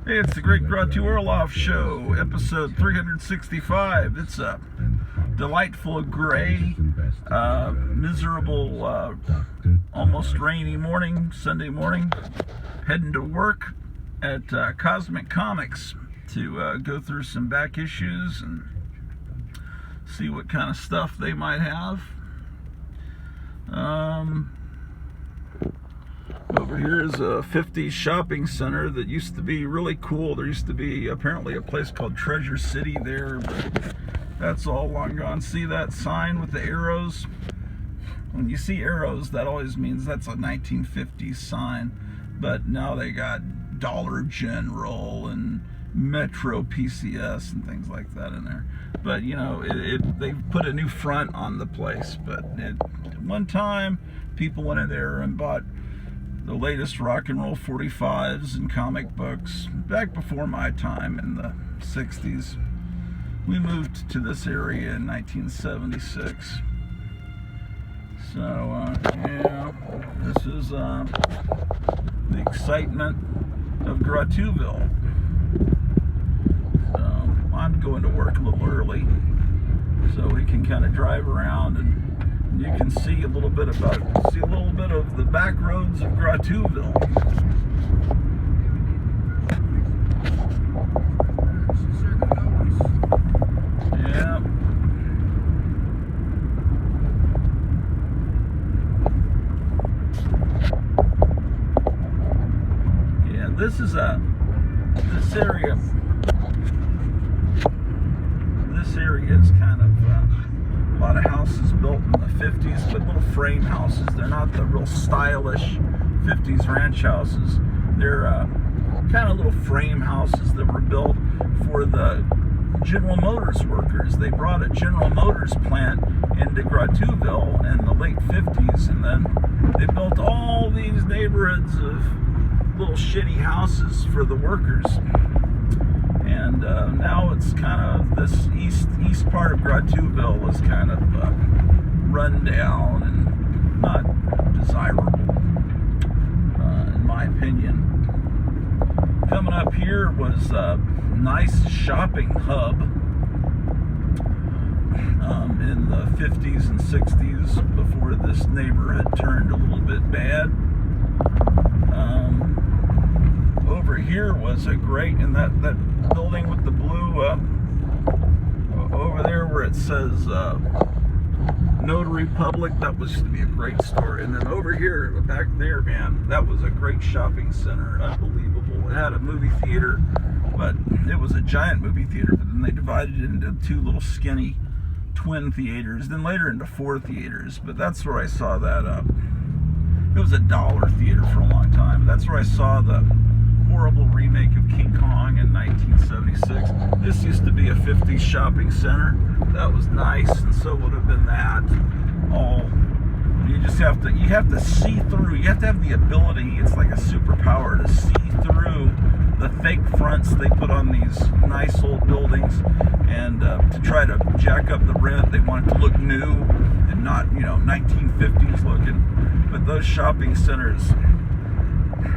Hey, it's the Great Grottu Orloff Show, episode 365. It's a delightful gray, miserable, almost rainy morning, Sunday morning. Heading to work at Cosmic Comics to go through some back issues and see what kind of stuff they might have. Over here is a 50s shopping center that used to be really cool. There used to be apparently a place called Treasure City there, but that's all long gone. See that sign with the arrows? When you see arrows, that always means that's a 1950s sign. But now they got Dollar General and Metro PCS and things like that in there. But you know, they've put a new front on the place. But at one time, people went in there and bought the latest rock and roll 45s and comic books. Back before my time in the 60s, we moved to this area in 1976. So yeah, this is the excitement of Grottuville. So I'm going to work a little early so we can kind of drive around and you can see a little bit of the back roads of Grottuville. Yeah. Yeah, this area is kind of a lot of houses built in the 50s, but little frame houses. They're not the real stylish 50s ranch houses. They're kind of little frame houses that were built for the General Motors workers. They brought a General Motors plant into Grottuville in the late 50s, and then they built all these neighborhoods of little shitty houses for the workers. And now it's kind of this east part of Grottuville is kind of run down and not desirable, in my opinion. Coming up here was a nice shopping hub in the 50s and 60s before this neighborhood turned a little bit bad. Over here was a great, and that building with the blue over there where it says Notary Public, that was to be a great store. And then over here back there, man, that was a great shopping center. Unbelievable. It had a movie theater, but it was a giant movie theater, but then they divided it into two little skinny twin theaters, then later into 4 theaters. But that's where I saw that it was a dollar theater for a long time. That's where I saw the horrible remake of King Kong in 1976. This used to be a 50s shopping center. That was nice, and so would have been that. You have to see through. You have to have the ability. It's like a superpower to see through the fake fronts they put on these nice old buildings, and to try to jack up the rent. They want it to look new and not, 1950s looking. But those shopping centers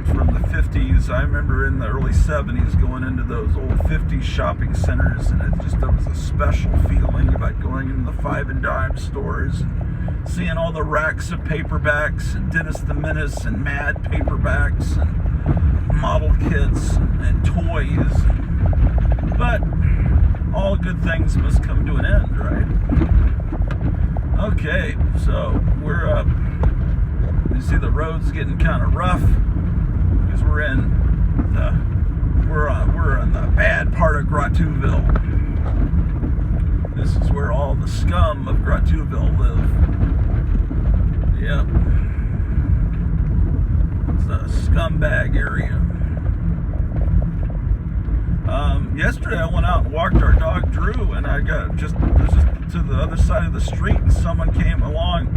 from the 50s, I remember in the early 70s going into those old 50s shopping centers, and there was a special feeling about going into the 5 and dime stores and seeing all the racks of paperbacks and Dennis the Menace and Mad paperbacks and model kits and toys. But all good things must come to an end, right? Okay, so we're up. You see the road's getting kind of rough because we're in the bad part of Grottuville. This is where all the scum of Grottuville live. Yep. It's a scumbag area. Yesterday I went out and walked our dog Drew, and I got just to the other side of the street, and someone came along.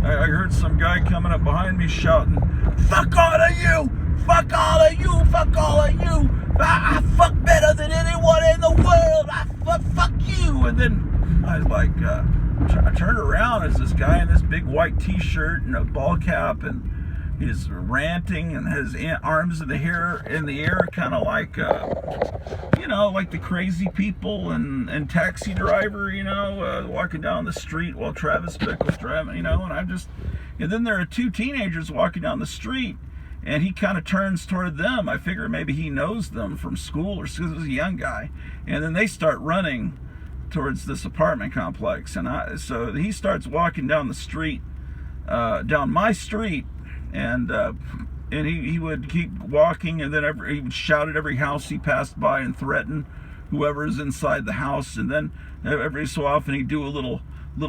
I heard some guy coming up behind me shouting, "Fuck all of you! Fuck all of you! Fuck all of you! I fuck better than anyone in the world! Fuck you!" And then I was like, I turned around as this guy in this big white t-shirt and a ball cap, and He's ranting and his arms in the air, kind of like, like the crazy people and Taxi Driver, walking down the street while Travis Bickle's driving, and then there are two teenagers walking down the street, and he kind of turns toward them. I figure maybe he knows them from school or because he was a young guy, and then they start running towards this apartment complex, and so he starts walking down the street, down my street. And he would keep walking, and then he would shout at every house he passed by and threaten whoever's inside the house. And then every so often he'd do a little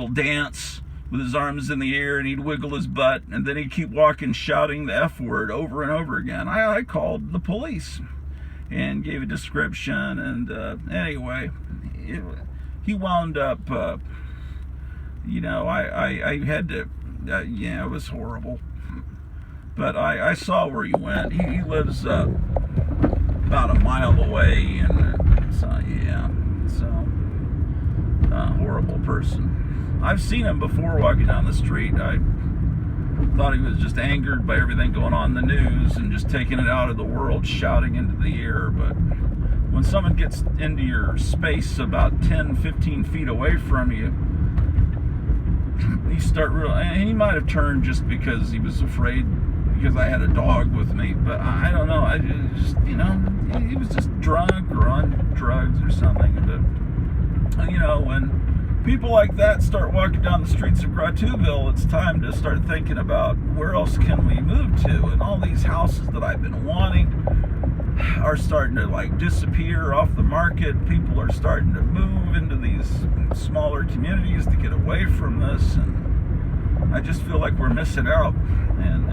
dance with his arms in the air, and he'd wiggle his butt, and then he'd keep walking, shouting the F word over and over again. I called the police and gave a description, and anyway, he wound up. I had to. It was horrible. But I saw where he went. He lives about a mile away, and horrible person. I've seen him before walking down the street. I thought he was just angered by everything going on in the news and just taking it out of the world, shouting into the air. But when someone gets into your space about 10, 15 feet away from you, and he might have turned just because he was afraid, because I had a dog with me, but I don't know. I just, he was just drunk or on drugs or something. But when people like that start walking down the streets of Grottuville, it's time to start thinking about where else can we move to. And all these houses that I've been wanting are starting to disappear off the market. People are starting to move into these smaller communities to get away from this, and I just feel like we're missing out, and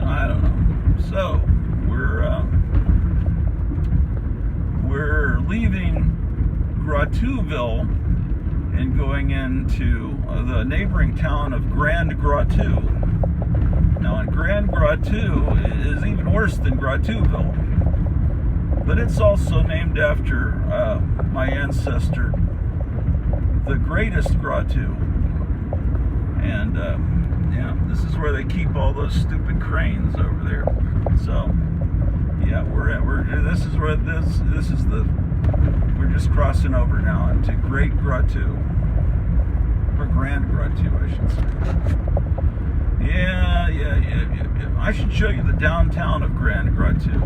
I don't know. So we're leaving Grottuville and going into the neighboring town of Grand Grottu. Now, in Grand Grottu is even worse than Grottuville, but it's also named after my ancestor, the greatest Grottu. And this is where they keep all those stupid cranes over there. So we're just crossing over now into Great Grottu, or Grand Grottu, I should say. Yeah. I should show you the downtown of Grand Grottu.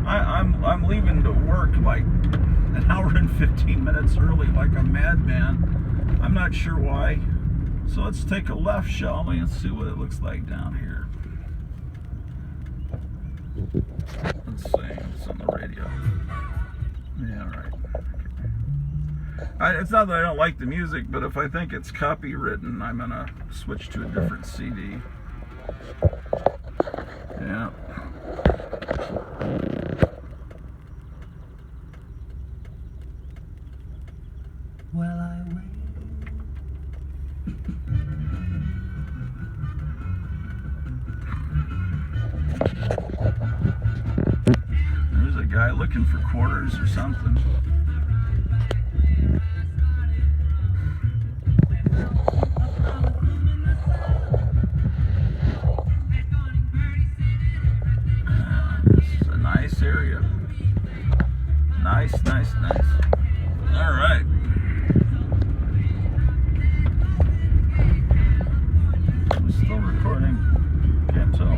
I'm leaving to work like an hour and 15 minutes early, like a madman. I'm not sure why. So let's take a left, shall we, and see what it looks like down here. Let's see. It's on the radio. Yeah, right. It's not that I don't like the music, but if I think it's copywritten, I'm gonna switch to a different CD. Yeah. Well, I wait. There's a guy looking for quarters or something. This is a nice area. Nice. All right. I'm still recording. Can't tell.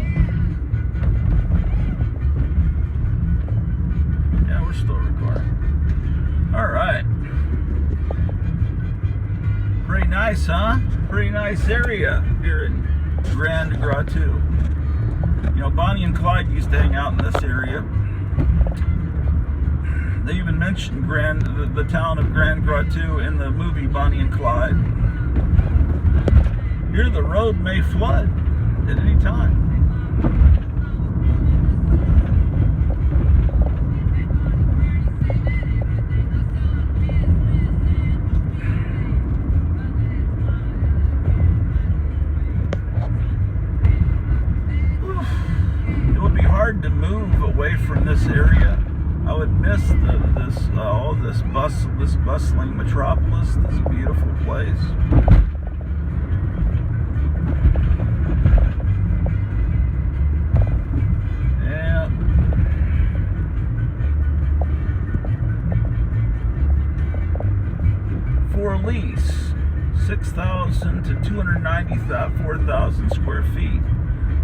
Yeah, we're still recording. All right. Pretty nice, huh? Pretty nice area here in Grand Grottu. Bonnie and Clyde used to hang out in this area. They even mentioned the town of Grand Grottu in the movie Bonnie and Clyde. Here the road may flood at any time. It would be hard to move away from this area. I would miss this bustling metropolis, this beautiful place. 206,000 to 294,000 square feet.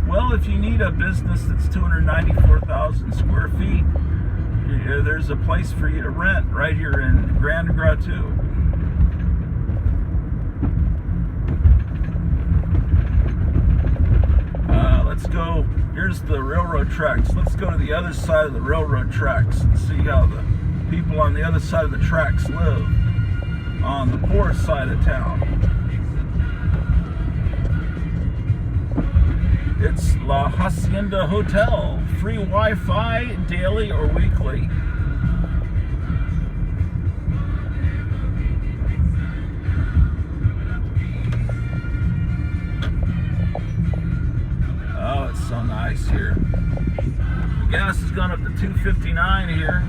Well, if you need a business that's 294,000 square feet, there's a place for you to rent right here in Grottu. Let's go. Here's the railroad tracks. Let's go to the other side of the railroad tracks and see how the people on the other side of the tracks live on the poor side of town. It's La Hacienda Hotel. Free Wi-Fi, daily or weekly. Oh, it's so nice here. The gas has gone up to $2.59 here.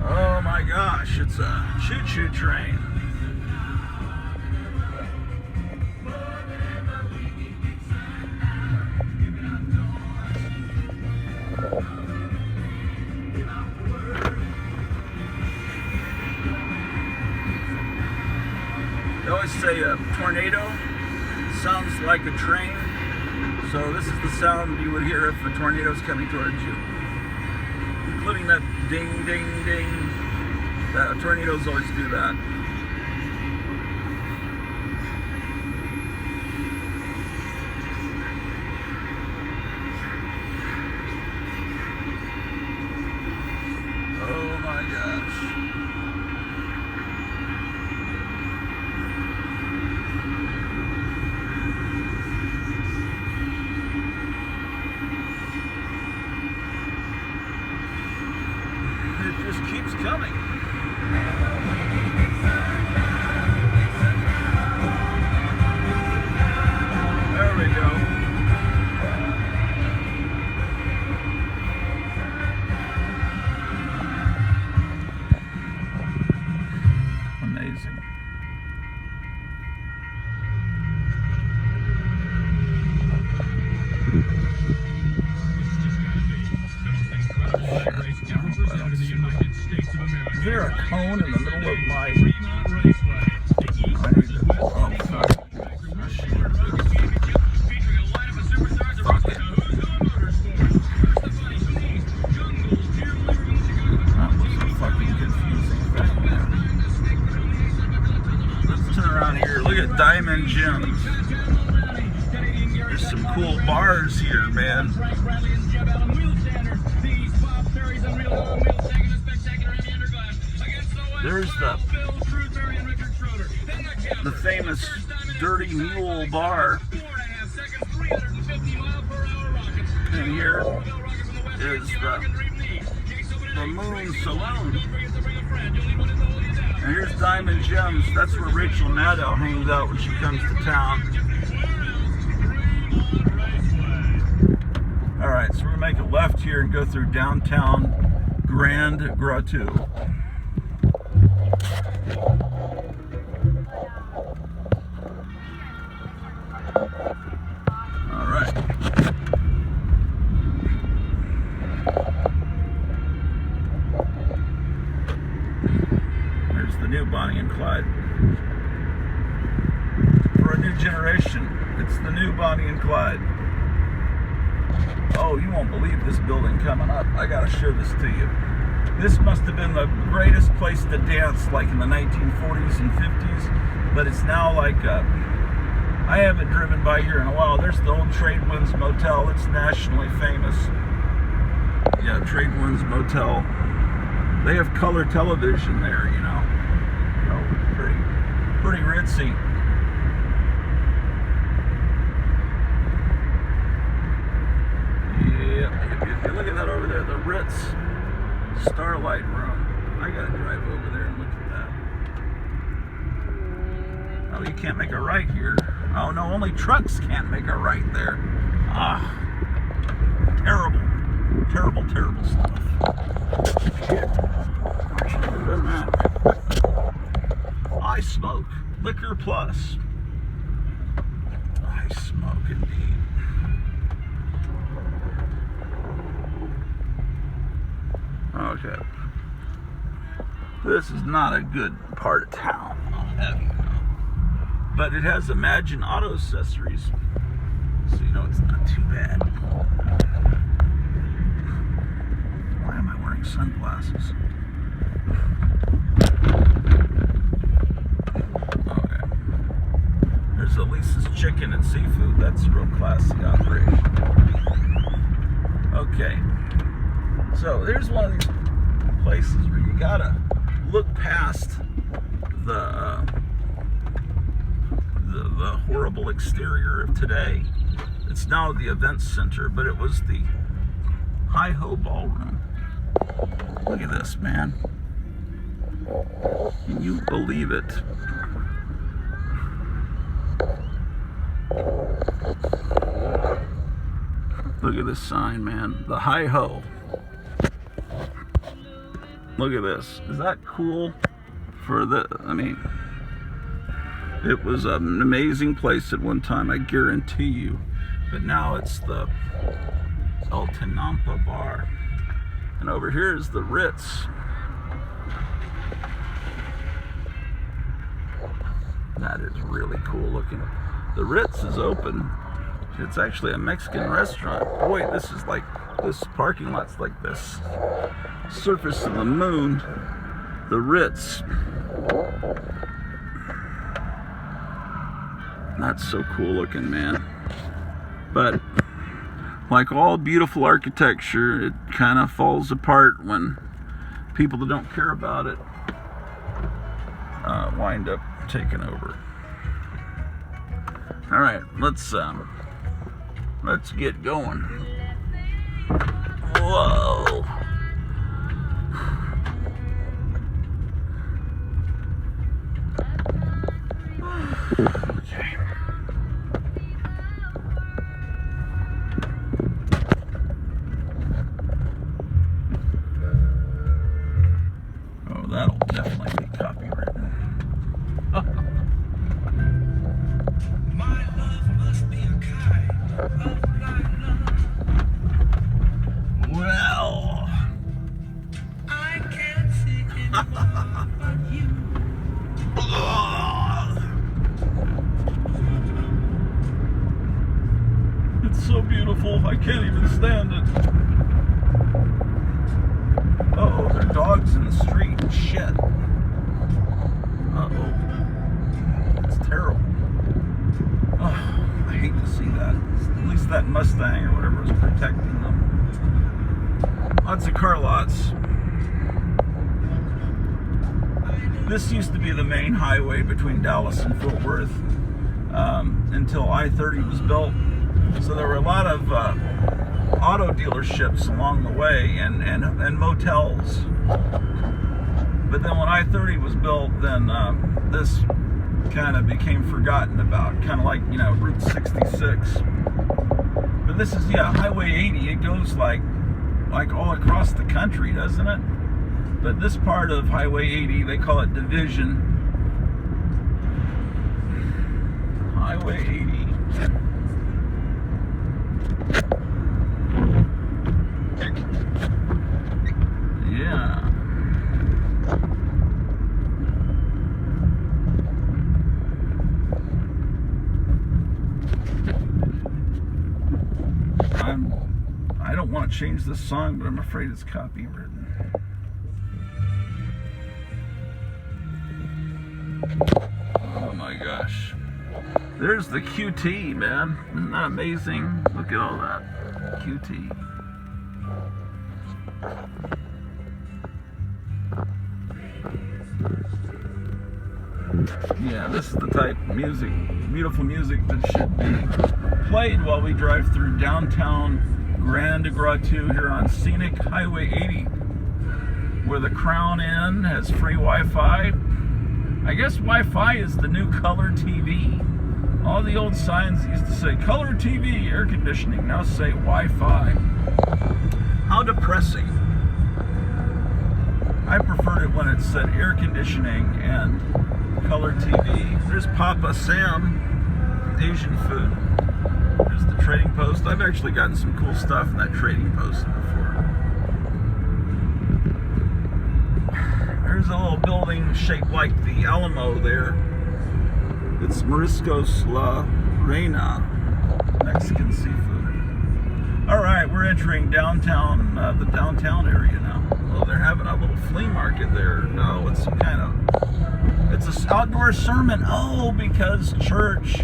Oh my gosh, it's a choo-choo train. They always say a tornado sounds like a train, so this is the sound you would hear if a tornado is coming towards you, including that ding, ding, ding. That tornadoes always do that. Oh my gosh. It just keeps coming. There we go. Amazing. Is there a cone in the middle of my... I need to... Oh, fuck. Fuck it. That was a fucking confusing thing, man. Let's turn around here. Look at Diamond Gems. There's some cool bars here, man. There's the famous Dirty Mule Bar. And here is the Moon Saloon. And here's Diamond Gems. That's where Rachel Maddow hangs out when she comes to town. Alright, so we're going to make a left here and go through downtown Grand Grottu. Alright. There's the new Bonnie and Clyde. For a new generation, it's the new Bonnie and Clyde. Oh, you won't believe this building coming up. I gotta show this to you. This must have been the greatest place to dance like in the 1940s and 50s, but it's now like I haven't driven by here in a while. There's the old Tradewinds Motel. It's nationally famous. Yeah, Tradewinds Motel. They have color television there, you know. Pretty ritzy. Yeah, look at that over there, the Ritz Starlight Room. I gotta drive over there and look at that. Oh, you can't make a right here. Oh no, only trucks can't make a right there. Ah, terrible, terrible, terrible stuff. Shit. I should have done that. I smoke. Liquor Plus. I smoke indeed. Okay. This is not a good part of town, I'll have you know. But it has Imagine Auto Accessories, so you know it's not too bad. Why am I wearing sunglasses? Okay. There's Elisa's Chicken and Seafood. That's a real classy operation. Okay. So there's one of these places where you gotta look past the horrible exterior of today. It's now the events center, but it was the Hi-Ho Ballroom. Look at this, man. Can you believe it? Look at this sign, man. The Hi-Ho. Look at this. Is that cool? I mean, it was an amazing place at one time, I guarantee you. But now it's the El Tenampa Bar. And over here is the Ritz. That is really cool looking. The Ritz is open. It's actually a Mexican restaurant. Boy, this parking lot's like this surface of the moon. The Ritz. That's so cool looking, man. But like all beautiful architecture, it kind of falls apart when people that don't care about it wind up taking over. All right, let's get going. Whoa. Okay. Oh, that'll definitely be copywritten. My love must be a kind of blind love. Well, I can't see anyone but you. it's so beautiful, I can't even stand it. Uh-oh, there are dogs in the street. Shit. Uh-oh. It's terrible. Oh, I hate to see that. At least that Mustang or whatever was protecting them. Lots of car lots. This used to be the main highway between Dallas and Fort Worth until I-30 was built. So there were a lot of auto dealerships along the way and motels. But then when I-30 was built, then this kind of became forgotten about, kind of like, you know, Route 66. But this is, yeah, Highway 80. It goes like all across the country, doesn't it? But this part of Highway 80, they call it Division. Highway 80. Yeah. I don't want to change this song, but I'm afraid it's copywritten. Oh my gosh. There's the QT, man. Isn't that amazing? Look at all that. QT. Yeah, this is the type of music, beautiful music that should be played while we drive through downtown Grottu here on scenic Highway 80, where the Crown Inn has free Wi-Fi. I guess Wi-Fi is the new color TV. All the old signs used to say color TV, air conditioning, now say Wi-Fi. How depressing. I preferred it when it said air conditioning and color TV. There's Papa Sam, Asian food. There's the trading post. I've actually gotten some cool stuff in that trading post before. There's a little building shaped like the Alamo there. It's Mariscos La Reina, Mexican seafood. All right, we're entering downtown, the downtown area now. Oh, they're having a little flea market there. No, it's some kind of, it's an outdoor sermon. Oh, because church,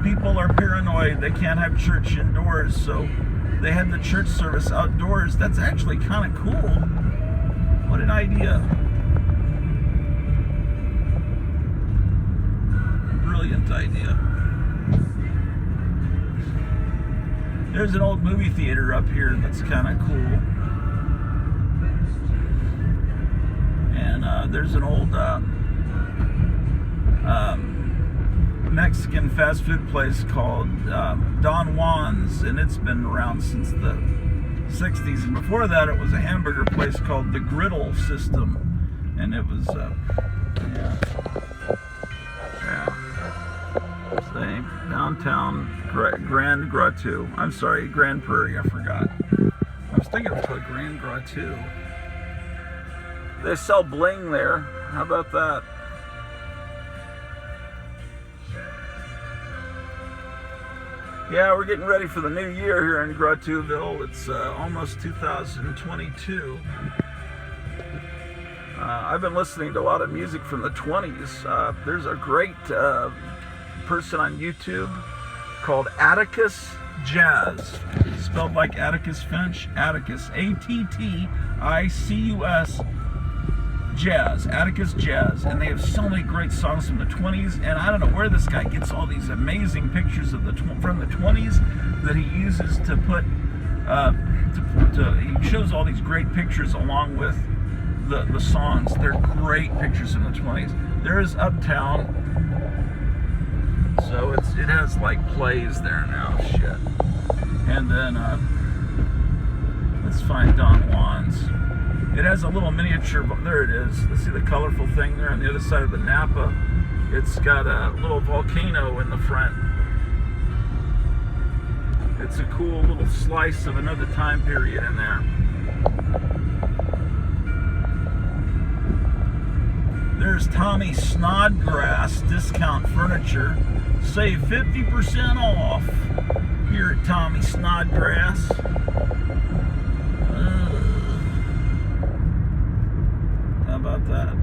people are paranoid. They can't have church indoors, so they had the church service outdoors. That's actually kind of cool. What an idea. Brilliant idea. There's an old movie theater up here that's kind of cool. And there's an old Mexican fast food place called Don Juan's, and it's been around since the 60s. And before that, it was a hamburger place called the Griddle System, and it was say downtown Grand Grottu. I'm sorry, Grand Prairie. I forgot. I was thinking it was called Grand Grottu. They sell bling there. How about that? Yeah, we're getting ready for the new year here in Grottuville. It's almost 2022. I've been listening to a lot of music from the 20s. There's a great person on YouTube called Atticus Jazz, spelled like Atticus Finch. Atticus, Atticus Jazz, Atticus Jazz, and they have so many great songs from the 20s. And I don't know where this guy gets all these amazing pictures of from the 20s that he uses to put. He shows all these great pictures along with the songs. They're great pictures from the 20s. There is Uptown, so it has like plays there now. Shit. And then let's find Don Juan's. It has a little miniature, there it is. Let's see the colorful thing there on the other side of the Napa. It's got a little volcano in the front. It's a cool little slice of another time period in there. There's Tommy Snodgrass Discount Furniture. Save 50% off here at Tommy Snodgrass. How about that?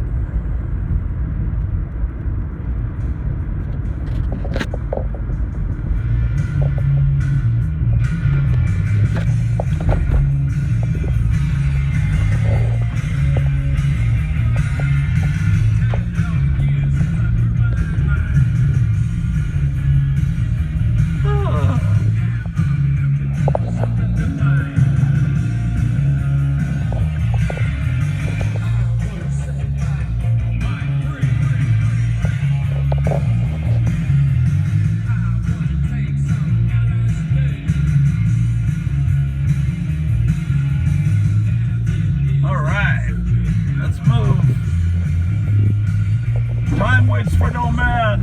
Waits for no man.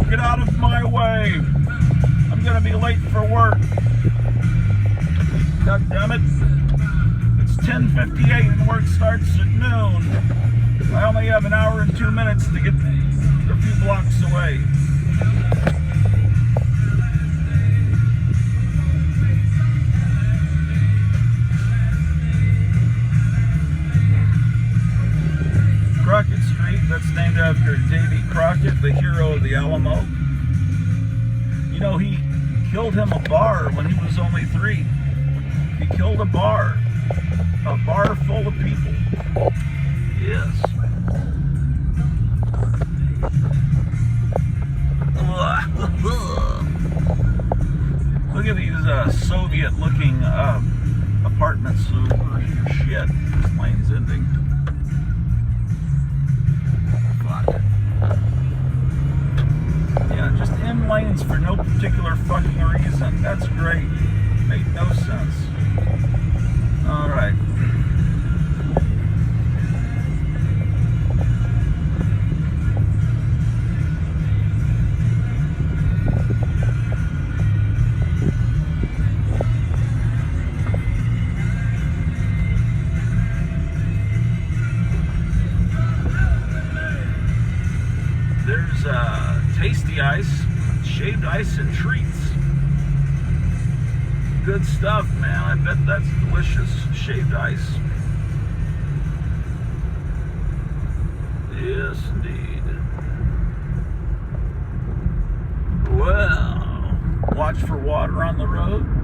Get out of my way. I'm gonna be late for work. God damn it. It's 10:58 and work starts at noon. I only have an hour and 2 minutes to get a few blocks away. Crockett Street, that's named after Davy Crockett, the hero of the Alamo. You know, he killed him a bar when he was only 3. He killed a bar full of people. Yes. Look at these Soviet-looking apartments. Oh, shit, this lane's ending. Yeah, just end lanes for no particular fucking reason. That's great. Made no sense. Alright. tasty ice, shaved ice and treats. Good stuff, man. I bet that's delicious. Shaved ice. Yes, indeed. Well, watch for water on the road.